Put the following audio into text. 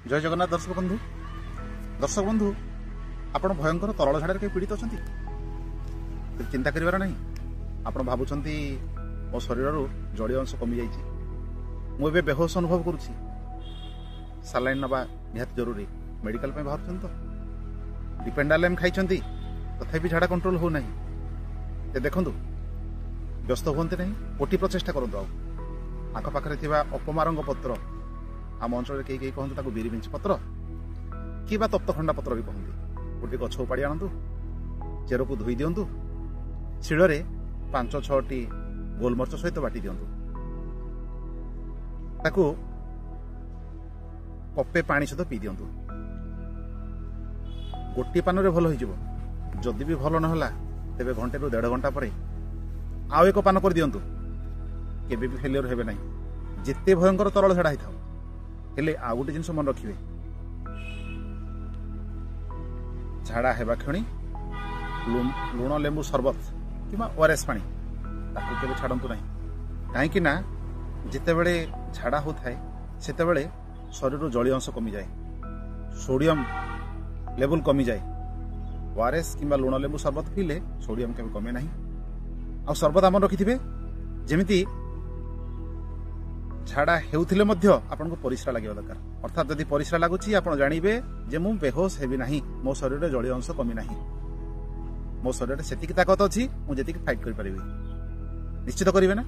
जय जगन्नाथ दर्शक बंधु आपण भयंकर तरल झाड़ के पीड़ित अच्छा चिंता कर आप भावुंट मो शरीर जलीय अंश कमी जाइए मुझे बेहोश अनुभव करुँच सालाइन नवा निहाती जरूरी मेडिकल बाहर तो डिपेंडालेम खाई तथापि झाड़ा कंट्रोल हो ना देखु व्यस्त हमें नहीं कोटि प्रचेषा करूँ आखपाखे अपमारंग पत्र आम अंचल कई कई कहते बीरीबिंच पत्र कि तप्त खंडा पत्र भी कहते गोटे गछ उपाड़ी आणतु चेर को धोई दिंतु शिଳରେ 5-6टी गोलमर्च सहित बाटी दिंतु ताकू कपे पानी सहित पी दिंतु गोटे पान भल हो जदि भी भल ना तेरे घंटे रू 1.5 घंटा पर आउ एक पान कर दिंतु केबे भी फेलियर हेबे नहीं जिते भयंकर तरल झाड़ा होता हेले आ गोटे जिनस मन रखिए झाड़ा हेबा क्षणी लुण लेंबू सरबत कि ओआरएस पानी ताकू केबे छाड़ंतु नहीं कहीं ना जितेबले झाड़ा होता है सेतेबले शरीर जलीय अंश कमी जाए सोडियम लेवल कमी जाए ओआरएस कि लुण लेंबू सरबत पीले सोडियम केबे कमे नहीं आ सरबत आम रखिथिबे जेमिति झाड़ा हेउथिले मध्य आपनको परिश्रा लागिबा दरकार अर्थात जदि परिश्रा लागुची आपण जानिबे जे मु बेहोश हेबी नाही मो शरीर रे जलीय अंश कमी नाही मो शरीर रे सेतिक ताकत अछि मु जेतिक फाइट करि परिबे निश्चित करिवे ना।